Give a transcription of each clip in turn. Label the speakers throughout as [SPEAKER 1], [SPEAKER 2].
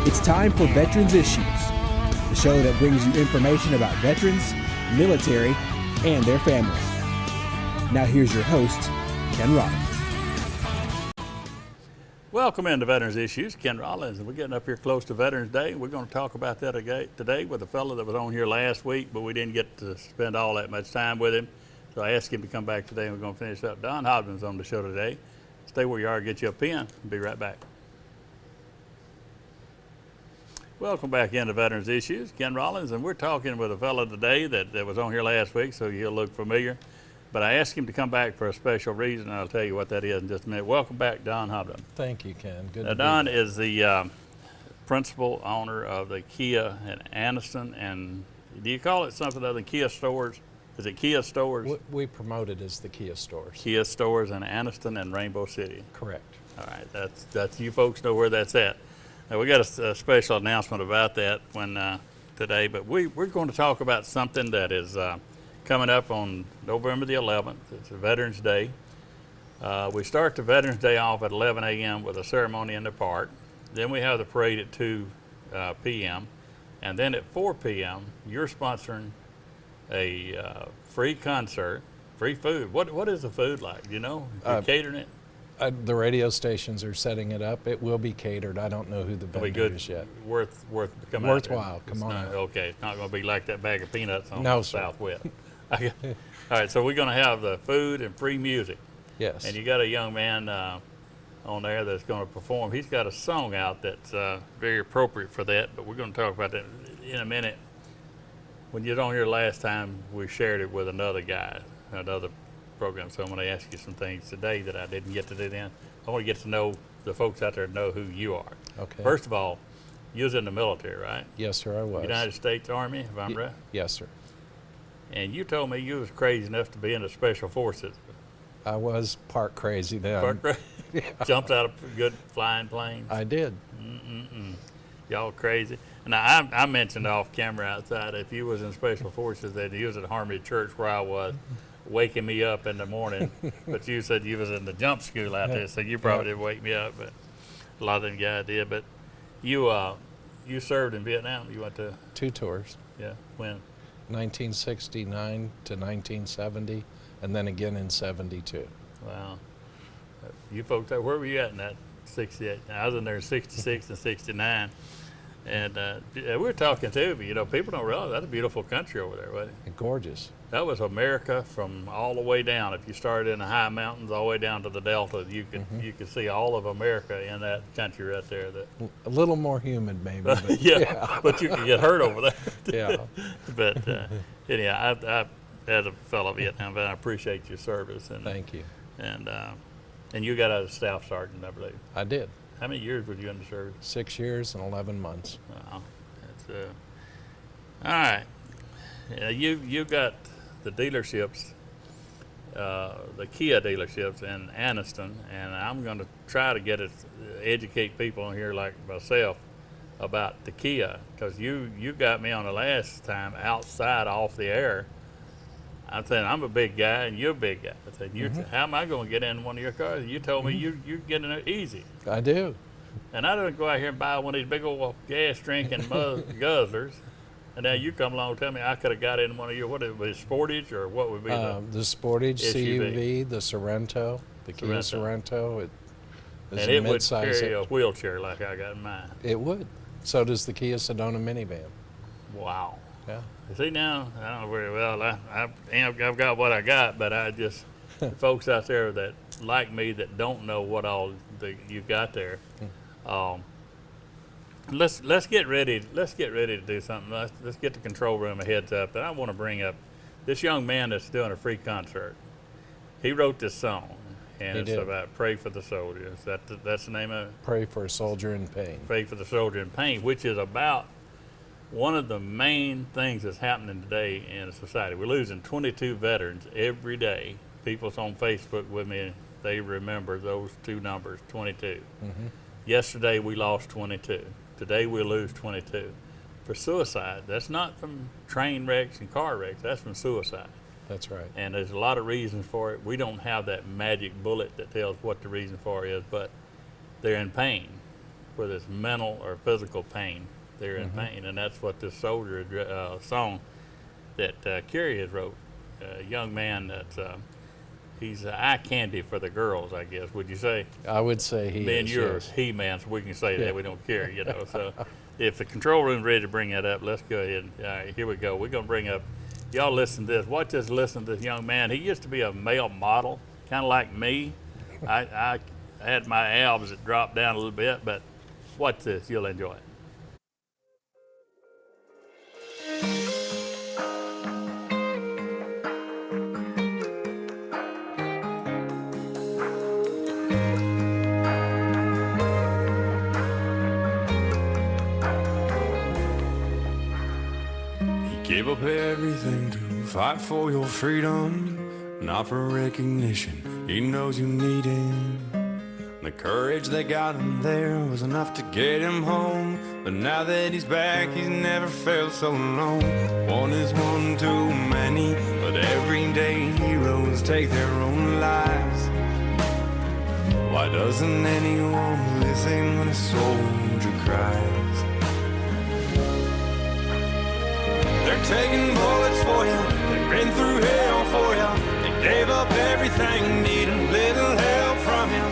[SPEAKER 1] It's time for Veterans Issues, the show that brings you information about veterans, military, and their family. Now here's your host, Ken Rollins.
[SPEAKER 2] Welcome into Veterans Issues. Ken Rollins. We're getting up here close to Veterans Day. We're going to talk about that today with a fellow that was on here last week, but we didn't get to spend all that much time with him. So I asked him to come back today, and we're going to finish up. Don Hobden's on the show today. Stay where you are, get you a pen. Be right back. Welcome back into Veterans Issues. Ken Rollins, and we're talking with a fellow today that was on here last week, so he'll look familiar. But I asked him to come back for a special reason, and I'll tell you what that is in just a minute. Welcome back, Don Hobden.
[SPEAKER 3] Thank you, Ken. Good
[SPEAKER 2] Now,
[SPEAKER 3] to be
[SPEAKER 2] Don
[SPEAKER 3] here.
[SPEAKER 2] is the principal owner of the Kia in Anniston, and do you call it something other than Kia Stores? Is it Kia Stores?
[SPEAKER 3] We promote it as the Kia Stores.
[SPEAKER 2] Kia Stores in Anniston and Rainbow City.
[SPEAKER 3] Correct.
[SPEAKER 2] All right, that's you folks know where that's at. Now, we got a special announcement about that today, but we're going to talk about something that is coming up on November the 11th. It's Veterans Day. We start the Veterans Day off at 11 a.m. with a ceremony in the park. Then we have the parade at 2 p.m. And then at 4 p.m., you're sponsoring a free concert, free food. What is the food like? Do you know? You're catering it?
[SPEAKER 3] The radio stations are setting it up. It will be catered. I don't know who the
[SPEAKER 2] It'll be
[SPEAKER 3] vendor
[SPEAKER 2] good.
[SPEAKER 3] is yet.
[SPEAKER 2] Worth coming out there.
[SPEAKER 3] Worthwhile. Come on out.
[SPEAKER 2] Okay, it's not going to be like that bag of peanuts on
[SPEAKER 3] No,
[SPEAKER 2] the
[SPEAKER 3] sir.
[SPEAKER 2] Southwest. Okay. All right, so we're going to have the food and free music.
[SPEAKER 3] Yes.
[SPEAKER 2] And you got a young man on there that's going to perform. He's got a song out that's very appropriate for that, but we're going to talk about that in a minute. When you was on here last time, we shared it with another guy, another program, so I'm going to ask you some things today that I didn't get to do then. I want to get to know the folks out there know who you are.
[SPEAKER 3] Okay.
[SPEAKER 2] First of all, you was in the military, right?
[SPEAKER 3] Yes, sir, I was.
[SPEAKER 2] United States Army, if I'm right?
[SPEAKER 3] Yes, sir.
[SPEAKER 2] And you told me you was crazy enough to be in the Special Forces.
[SPEAKER 3] I was part crazy then.
[SPEAKER 2] Jumped out of good flying planes.
[SPEAKER 3] I did.
[SPEAKER 2] Y'all crazy. Now, I mentioned off camera outside, if you was in Special Forces, that you was at Harmony Church where I was, waking me up in the morning. But you said you was in the jump school out there, so you probably didn't wake me up, but a lot of them guys did. But you served in Vietnam. You went to
[SPEAKER 3] 2 tours,
[SPEAKER 2] when
[SPEAKER 3] 1969 to 1970, and then again in 72.
[SPEAKER 2] Wow. You folks, where were you at in that 68? I was in there in 66 and 69. And we were talking too, but people don't realize that's a beautiful country over there, wasn't it?
[SPEAKER 3] Gorgeous.
[SPEAKER 2] That was America from all the way down. If you started in the high mountains all the way down to the Delta, you could see all of America in that country right there.
[SPEAKER 3] A little more humid, maybe. But
[SPEAKER 2] yeah, but you could get hurt over there.
[SPEAKER 3] Yeah.
[SPEAKER 2] But anyhow, I as a fellow Vietnam vet, I appreciate your service. And
[SPEAKER 3] Thank you.
[SPEAKER 2] And you got out as staff sergeant, I believe.
[SPEAKER 3] I did.
[SPEAKER 2] How many years were you in the service?
[SPEAKER 3] 6 years and 11 months.
[SPEAKER 2] Wow, that's all right. You got the dealerships, the Kia dealerships in Anniston, and I'm going to try to educate people in here like myself about the Kia, because you got me on the last time outside off the air. I'm saying I'm a big guy and you're a big guy. I said, how am I going to get in one of your cars? You told me you get in there easy.
[SPEAKER 3] I do.
[SPEAKER 2] And I didn't go out here and buy one of these big old gas drinking guzzlers. And now you come along and tell me I could have got in one of your, what it was, Sportage, or what would be
[SPEAKER 3] The Sportage,
[SPEAKER 2] SUV?
[SPEAKER 3] CUV, the Sorrento, the Kia Sorrento. It is
[SPEAKER 2] and
[SPEAKER 3] a
[SPEAKER 2] it would
[SPEAKER 3] mid-size.
[SPEAKER 2] carry a wheelchair like I got in mine.
[SPEAKER 3] It would. So does the Kia Sedona minivan.
[SPEAKER 2] Wow.
[SPEAKER 3] Yeah.
[SPEAKER 2] See, now, I don't know very well. I've got what I got, but I just, folks out there that like me that don't know what all you got there, let's get ready. Let's get ready to do something. Let's get the control room a heads up. And I want to bring up this young man that's doing a free concert. He wrote this song, and it's about Pray for the Soldier. That's the name of it?
[SPEAKER 3] Pray for a Soldier in Pain.
[SPEAKER 2] Pray for the Soldier in Pain, which is about one of the main things that's happening today in society. We're losing 22 veterans every day. People's on Facebook with me, they remember those two numbers, 22. Yesterday we lost 22. Today we'll lose 22. For suicide, that's not from train wrecks and car wrecks, that's from suicide.
[SPEAKER 3] That's right.
[SPEAKER 2] And there's a lot of reasons for it. We don't have that magic bullet that tells what the reason for it is, but they're in pain. where there's mental or physical pain. They're in pain, and that's what this soldier song that Carrie has wrote. A young man that's he's eye candy for the girls, I guess. Would you say?
[SPEAKER 3] I would say he
[SPEAKER 2] Being
[SPEAKER 3] is.
[SPEAKER 2] you're
[SPEAKER 3] Yes.
[SPEAKER 2] He-Man, so we can say
[SPEAKER 3] Yeah.
[SPEAKER 2] that. We don't care, you know. So if the control room's ready to bring that up, let's go ahead. All right, here we go. We're going to bring up, y'all listen to this. Watch us listen to this young man. He used to be a male model, kind of like me. I had my abs that dropped down a little bit, but watch this. You'll enjoy it.
[SPEAKER 4] Gave up everything to fight for your freedom, not for recognition. He knows you need him. The courage that got him there was enough to get him home. But now that he's back, he's never felt so alone. One is one too many, but everyday heroes take their own lives. Why doesn't anyone listen when a soldier cries? They're taking bullets for you, they've been through hell for you. They gave up everything, need a little help from you.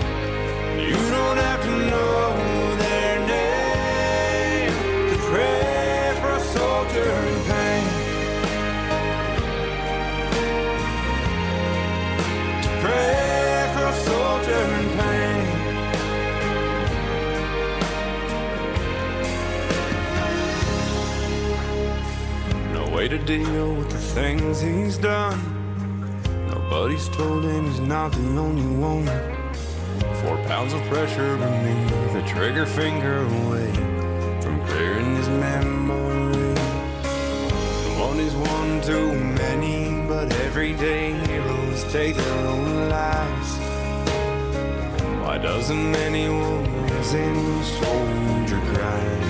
[SPEAKER 4] You don't have to know their name to pray for a soldier in pain. To pray for a soldier in pain. No way to deal with the things he's done. Nobody's told him he's not the only one. 4 pounds of pressure beneath the trigger finger away from clearing his memory. One is one too many, but everyday heroes take their own lives. Why doesn't anyone listen when a soldier cries?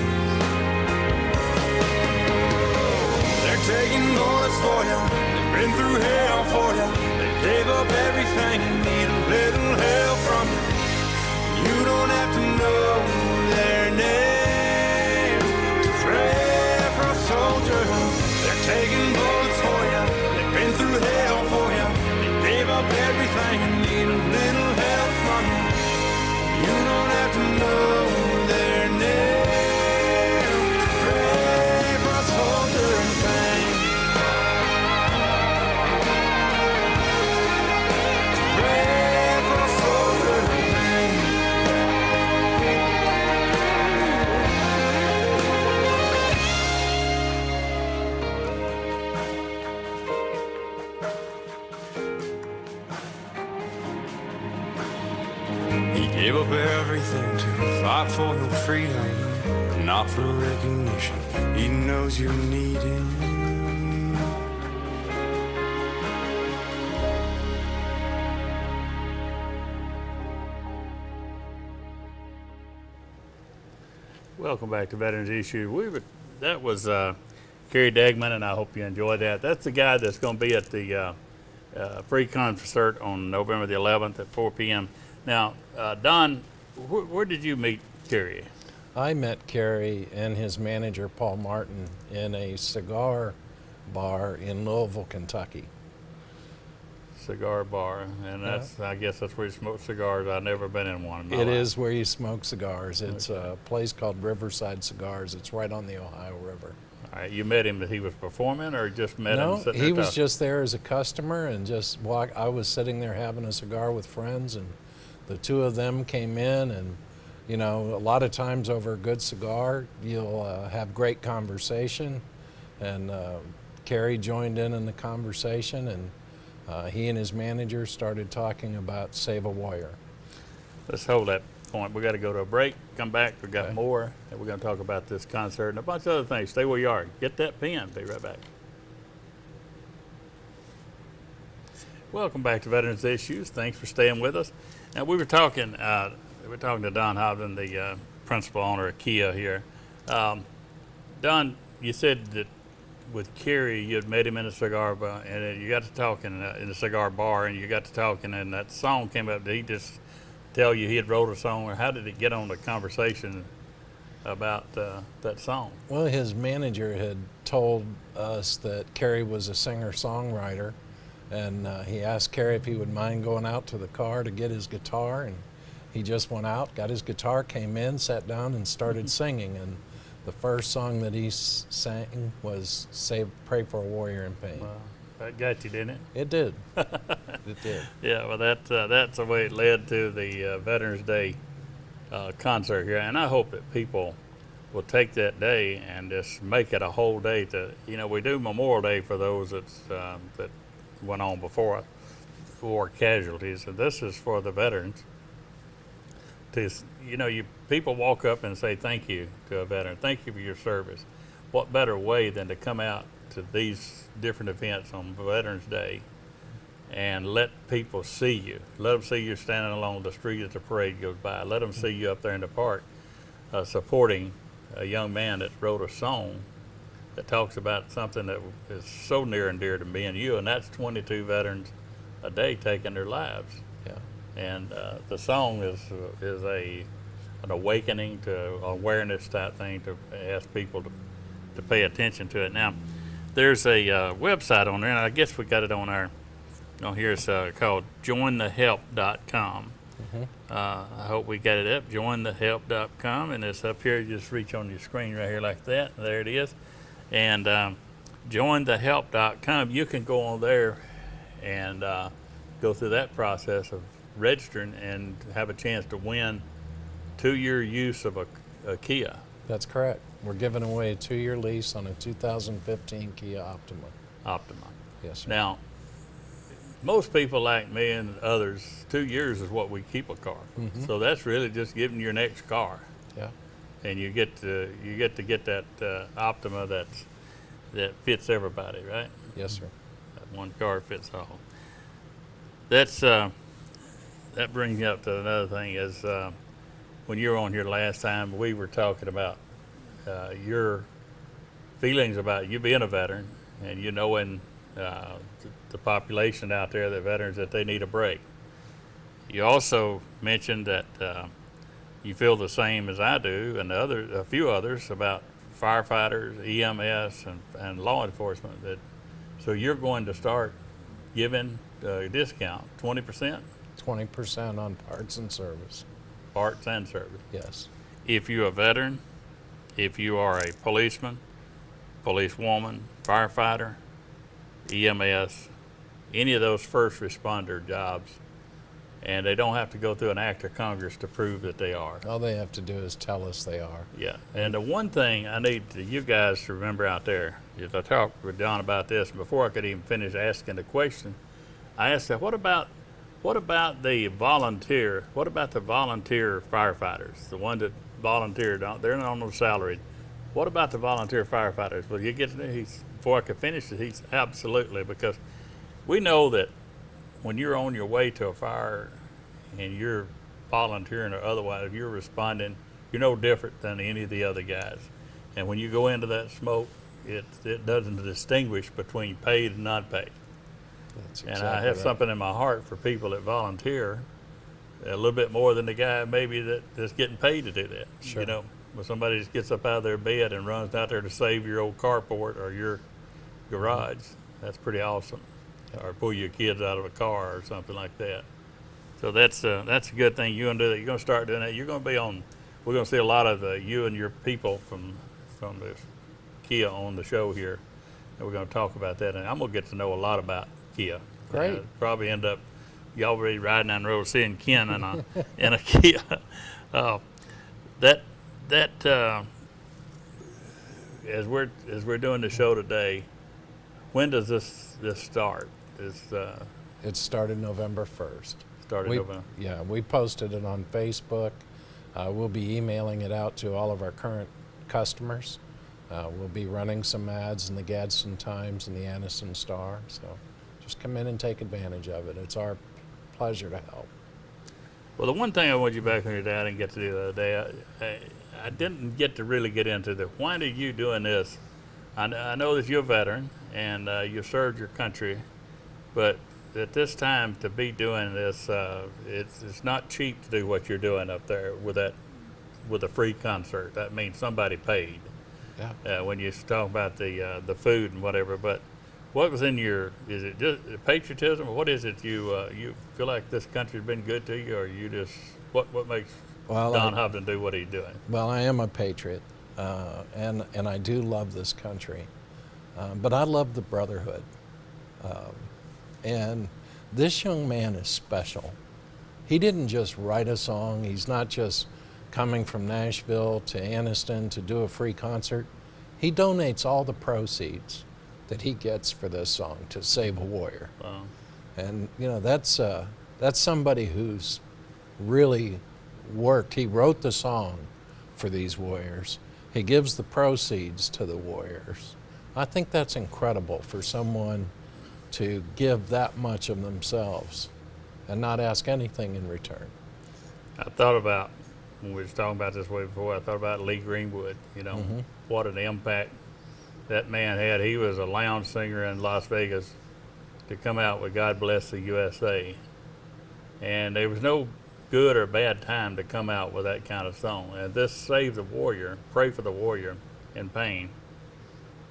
[SPEAKER 4] They're taking bullets for you, they've been through hell for you. They gave up everything and need a little help from you. You don't have to know their name to pray for a soldier. They're taking bullets for you, they've been through hell for you. They gave up everything and need a little help from you. You don't have to know their name to pray for a soldier in pain. To pray for a soldier in pain. He gave up everything to fight for your freedom, not for recognition. He knows you need him.
[SPEAKER 2] Welcome back to Veterans Issue. That was Kerry Degman, and I hope you enjoyed that. That's the guy that's going to be at the free concert on November the 11th at 4 p.m. Now, Don, where did you meet Kerry?
[SPEAKER 3] I met Kerry and his manager, Paul Martin, in a cigar bar in Louisville, Kentucky.
[SPEAKER 2] Cigar bar, and I guess that's where you smoke cigars. I've never been in one. In my
[SPEAKER 3] It
[SPEAKER 2] life.
[SPEAKER 3] is where you smoke cigars. It's a place called Riverside Cigars. It's right on the Ohio River.
[SPEAKER 2] All right, you met him that he was performing, or just met him
[SPEAKER 3] No,
[SPEAKER 2] sitting
[SPEAKER 3] he
[SPEAKER 2] there
[SPEAKER 3] was
[SPEAKER 2] talking?
[SPEAKER 3] just there as a customer and just walk. I was sitting there having a cigar with friends, and the two of them came in, and you know, a lot of times over a good cigar, you'll have great conversation, and Kerry joined in the conversation, and he and his manager started talking about Save a Warrior.
[SPEAKER 2] Let's hold that point. We got to go to a break. Come back. We got
[SPEAKER 3] Okay.
[SPEAKER 2] more, and we're going to talk about this concert and a bunch of other things. Stay where you are. Get that pen. Be right back. Welcome back to Veterans Issues. Thanks for staying with us. Now we were talking. We're talking to Don Hobden, the principal owner of Kia here. Don, you said that with Kerry, you had met him in a cigar bar, and then you got to talking in a cigar bar, and you got to talking, and that song came up. Did he just tell you he had wrote a song, or how did it get on the conversation? about that song?
[SPEAKER 3] Well, his manager had told us that Kerry was a singer-songwriter, and he asked Kerry if he would mind going out to the car to get his guitar, and he just went out, got his guitar, came in, sat down, and started singing. And the first song that he sang was "Pray for a Warrior in Pain."
[SPEAKER 2] Well, that got you, didn't it?
[SPEAKER 3] It did. It did.
[SPEAKER 2] Yeah, well, that's the way it led to the Veterans Day concert here, and I hope that people will take that day and just make it a whole day. To we do Memorial Day for those that went on before war casualties, and this is for the veterans. People walk up and say thank you to a veteran. Thank you for your service. What better way than to come out to these different events on Veterans Day and let people see you. Let them see you standing along the street as the parade goes by. Let them see you up there in the park supporting a young man that wrote a song that talks about something that is so near and dear to me and you, and that's 22 veterans a day taking their lives.
[SPEAKER 3] Yeah.
[SPEAKER 2] And the song is an awakening to awareness type thing to ask people to pay attention to it. Now, there's a website on there, and I guess we got it on here. It's called jointhehelp.com. I hope we got it up, jointhehelp.com, and it's up here. You just reach on your screen right here like that. There it is. And jointhehelp.com, you can go on there and go through that process of registering and have a chance to win 2-year use of a Kia.
[SPEAKER 3] That's correct. We're giving away a 2-year lease on a 2015 Kia Optima. Yes, sir.
[SPEAKER 2] Now, most people like me and others, 2 years is what we keep a car. So that's really just giving your next car.
[SPEAKER 3] Yeah.
[SPEAKER 2] And you get to get that Optima that fits everybody, right?
[SPEAKER 3] Yes, sir.
[SPEAKER 2] That one car fits all. That brings me up to another thing is when you were on here last time, we were talking about your feelings about you being a veteran and you knowing the population out there, the veterans, that they need a break. You also mentioned that you feel the same as I do and a few others about firefighters, EMS, and law enforcement. So you're going to start giving a discount, 20%?
[SPEAKER 3] 20% on parts and service.
[SPEAKER 2] Parts and service.
[SPEAKER 3] Yes.
[SPEAKER 2] If you're a veteran, if you are a policeman, policewoman, firefighter, EMS, any of those first responder jobs, and they don't have to go through an act of Congress to prove that they are.
[SPEAKER 3] All they have to do is tell us they are.
[SPEAKER 2] Yeah, and the one thing I need you guys to remember out there is I talked with John about this, and before I could even finish asking the question, I asked that, what about the volunteer? What about the volunteer firefighters, the ones that volunteer? They're not on no salary. What about the volunteer firefighters? Well, you get before I could finish it, he's absolutely, because we know that when you're on your way to a fire and you're volunteering or otherwise, if you're responding, you're no different than any of the other guys. And when you go into that smoke, it doesn't distinguish between paid and not paid.
[SPEAKER 3] That's
[SPEAKER 2] And
[SPEAKER 3] exactly
[SPEAKER 2] I have
[SPEAKER 3] right.
[SPEAKER 2] something in my heart for people that volunteer a little bit more than the guy maybe that's getting paid to do that.
[SPEAKER 3] Sure.
[SPEAKER 2] You know, when somebody just gets up out of their bed and runs out there to save your old carport or your garage, that's pretty awesome. Or pull your kids out of a car or something like that. So that's a good thing. You're gonna do that. You're gonna start doing that. You're gonna be on. We're gonna see a lot of you and your people from this Kia on the show here, and we're gonna talk about that. And I'm gonna get to know a lot about Kia.
[SPEAKER 3] Great.
[SPEAKER 2] Probably end up y'all be riding down the road seeing Ken in a Kia. As we're doing the show today, when does this start?
[SPEAKER 3] It started November 1st.
[SPEAKER 2] November.
[SPEAKER 3] Yeah, we posted it on Facebook. We'll be emailing it out to all of our current customers. We'll be running some ads in the Gadsden Times and the Anniston Star. So just come in and take advantage of it. It's our pleasure to help.
[SPEAKER 2] Well, the one thing I want you back on your dad and get to do the other day, I didn't get to really get into the why are you doing this? I know that you're a veteran and you served your country, but at this time to be doing this, it's not cheap to do what you're doing up there with that with a free concert. That means somebody paid.
[SPEAKER 3] Yeah.
[SPEAKER 2] When you talk about the food and whatever, but what was in your, is it just patriotism, or what is it you feel like this country's been good to you, or you just, what makes
[SPEAKER 3] Well,
[SPEAKER 2] Don Hobden do what he's doing?
[SPEAKER 3] Well, I am a patriot, and I do love this country, but I love the brotherhood. And this young man is special. He didn't just write a song. He's not just coming from Nashville to Anniston to do a free concert. He donates all the proceeds that he gets for this song to Save a Warrior.
[SPEAKER 2] Wow.
[SPEAKER 3] And you know, that's somebody who's really worked. He wrote the song for these warriors. He gives the proceeds to the warriors. I think that's incredible for someone to give that much of themselves and not ask anything in return.
[SPEAKER 2] I thought about, when we were talking about this way before, I thought about Lee Greenwood, you know, what an impact that man had. He was a lounge singer in Las Vegas to come out with God Bless the USA. And there was no good or bad time to come out with that kind of song. And this Save the Warrior, Pray for the Warrior in Pain,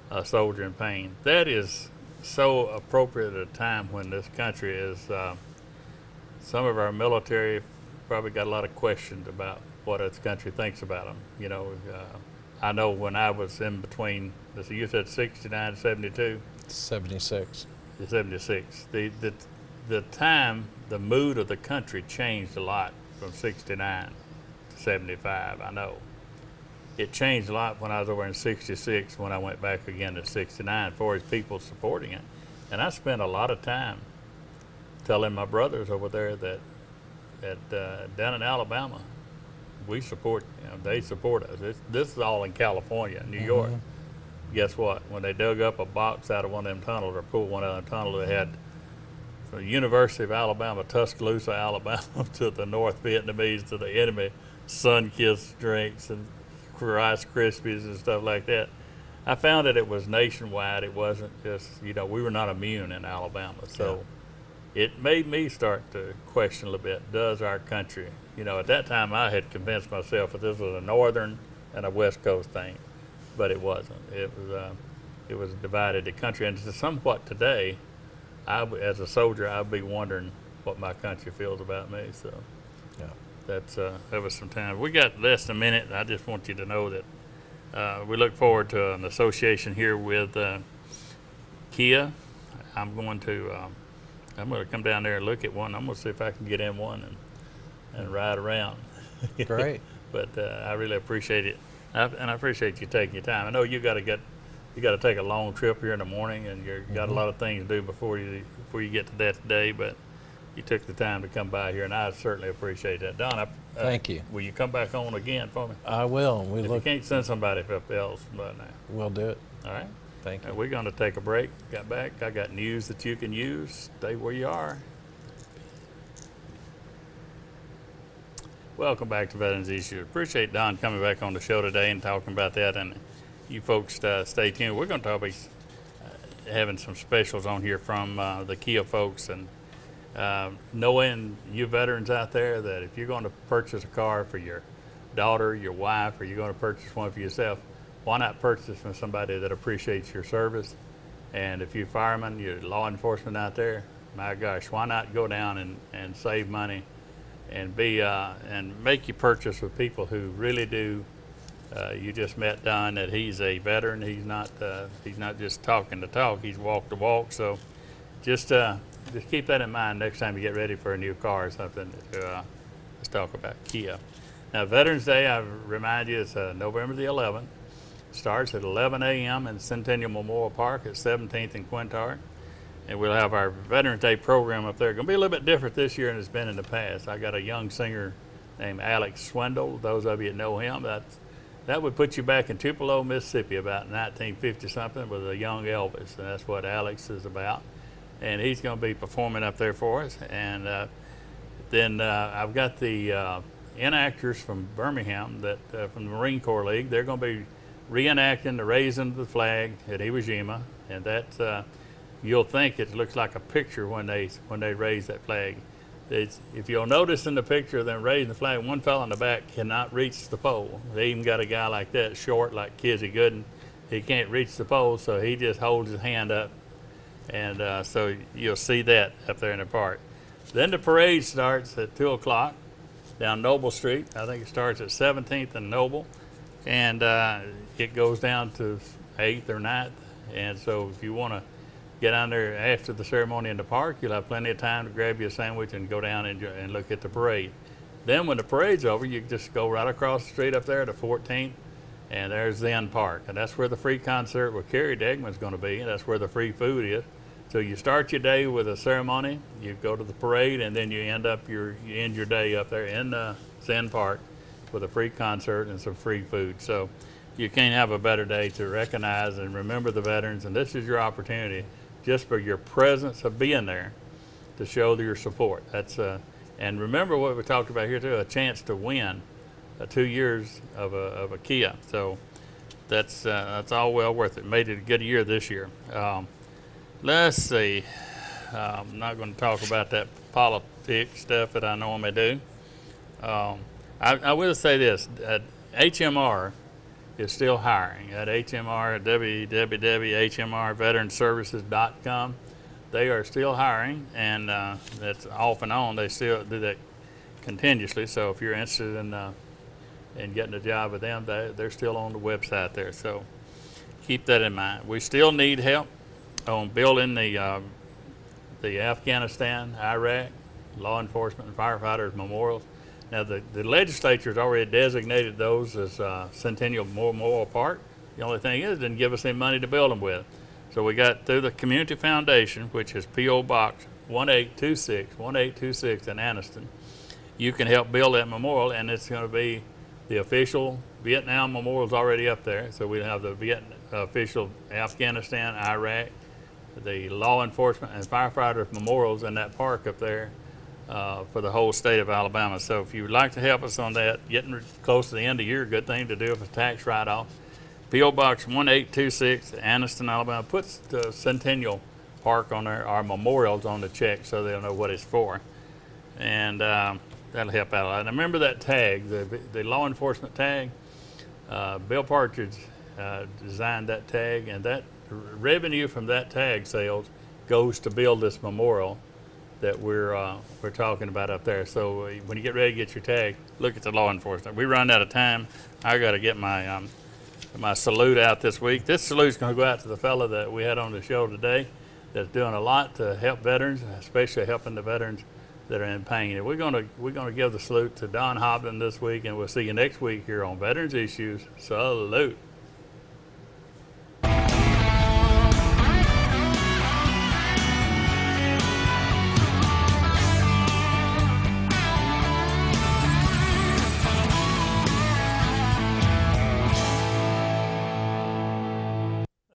[SPEAKER 2] a soldier in pain. That is so appropriate at a time when this country is, some of our military probably got a lot of questions about what this country thinks about them. You know, I know when I was in between, you said 69 to 72?
[SPEAKER 3] 76.
[SPEAKER 2] 76. The time, the mood of the country changed a lot from 69 to 75, I know. It changed a lot when I was over in 66, when I went back again to 69, for his people supporting it. And I spent a lot of time telling my brothers over there that down in Alabama, we support, you know, they support us. This is all in California, New York. Guess what? When they dug up a box out of one of them tunnels, or pulled one out of the tunnel, they had from the University of Alabama, Tuscaloosa, Alabama, to the North Vietnamese, to the enemy, sun-kissed drinks and Rice Krispies and stuff like that. I found that it was nationwide. It wasn't just, you know, we were not immune in Alabama. So it made me start to question a little bit, does our country, you know, at that time I had convinced myself that this was a northern and a west coast thing, but it wasn't. It was divided the country. And somewhat today, as a soldier, I'd be wondering what my country feels about me. So
[SPEAKER 3] Yeah.
[SPEAKER 2] that was some time. We got less than a minute, and I just want you to know that we look forward to an association here with Kia. I'm going to come down there and look at one. I'm going to see if I can get in one and ride around.
[SPEAKER 3] Great.
[SPEAKER 2] But I really appreciate it, and I appreciate you taking your time. I know you got to take a long trip here in the morning, and you've got a lot of things to do before you get to that today. But you took the time to come by here, and I certainly appreciate that. Don,
[SPEAKER 3] Thank you.
[SPEAKER 2] Will you come back on again for me?
[SPEAKER 3] I will.
[SPEAKER 2] If you can't send somebody else, but now.
[SPEAKER 3] We'll do it.
[SPEAKER 2] All right.
[SPEAKER 3] Thank you.
[SPEAKER 2] We're going to take a break. Got back. I got news that you can use. Stay where you are. Welcome back to Veterans Issues. Appreciate Don coming back on the show today and talking about that. And you folks stay tuned. We're going to talk about having some specials on here from the Kia folks, and knowing you veterans out there that if you're going to purchase a car for your daughter, your wife, or you're going to purchase one for yourself, why not purchase from somebody that appreciates your service? And if you're firemen, you're law enforcement out there, my gosh, why not go down and save money and and make your purchase with people who really do. You just met Don, that he's a veteran. He's not just talking the talk. He's walked the walk. So just keep that in mind next time you get ready for a new car or something. Let's talk about Kia. Now, Veterans Day, I remind you, it's November the 11th. Starts at 11 a.m. in Centennial Memorial Park at 17th and Quintard. And we'll have our Veterans Day program up there. Going to be a little bit different this year than it's been in the past. I got a young singer named Alex Swindle. Those of you that know him, that would put you back in Tupelo, Mississippi, about 1950-something, with a young Elvis. And that's what Alex is about. And he's going to be performing up there for us. And then I've got the enactors from Birmingham, from the Marine Corps League. They're going to be reenacting the raising of the flag at Iwo Jima. And that you'll think it looks like a picture when they raise that flag. if you'll notice in the picture of them raising the flag, one fellow in the back cannot reach the pole. They even got a guy like that, short like Kizzy Gooden. He can't reach the pole, so he just holds his hand up. And so you'll see that up there in the park. Then the parade starts at 2 o'clock down Noble Street. I think it starts at 17th and Noble. And it goes down to 8th or 9th. And so if you want to get down there after the ceremony in the park, you'll have plenty of time to grab you a sandwich and go down and look at the parade. Then when the parade's over, you just go right across the street up there to 14th, and there's Zen Park. And that's where the free concert with Kerry Degman's going to be, and that's where the free food is. So you start your day with a ceremony, you go to the parade, and then you end your day up there in Zen Park with a free concert and some free food. So you can't have a better day to recognize and remember the veterans, and this is your opportunity just for your presence of being there to show your support. That's and remember what we talked about here too, a chance to win 2 years of a Kia. So that's all well worth it. Made it a good year this year. Let's see. I'm not going to talk about that politics stuff that I normally do. I will say this: HMR is still hiring at HMR, www.hmrveteranservices.com. They are still hiring, and that's off and on. They still do that continuously. So if you're interested in getting a job with them, they're still on the website there. So keep that in mind. We still need help on building the Afghanistan, Iraq, law enforcement and firefighters memorials. Now, the legislature's already designated those as Centennial Memorial Park. The only thing is, it didn't give us any money to build them with. So we got through the Community Foundation, which is P.O. Box 1826 in Anniston. You can help build that memorial, and it's going to be the official Vietnam memorial's already up there. So we have the official Afghanistan, Iraq, the law enforcement and firefighters memorials in that park up there. For the whole state of Alabama. So if you would like to help us on that, getting close to the end of the year, good thing to do with a tax write-off. P.O. Box 1826, Anniston, Alabama. Puts the Centennial Park on there, our memorials on the check, so they'll know what it's for. And that'll help out a lot. And remember that tag, the law enforcement tag. Bill Partridge designed that tag, and that revenue from that tag sales goes to build this memorial that we're talking about up there. So when you get ready to get your tag, look at the law enforcement. We run out of time. I got to get my my salute out this week. This salute's going to go out to the fellow that we had on the show today that's doing a lot to help veterans, especially helping the veterans that are in pain. And we're going to give the salute to Don Hobden this week, and we'll see you next week here on Veterans Issues. Salute.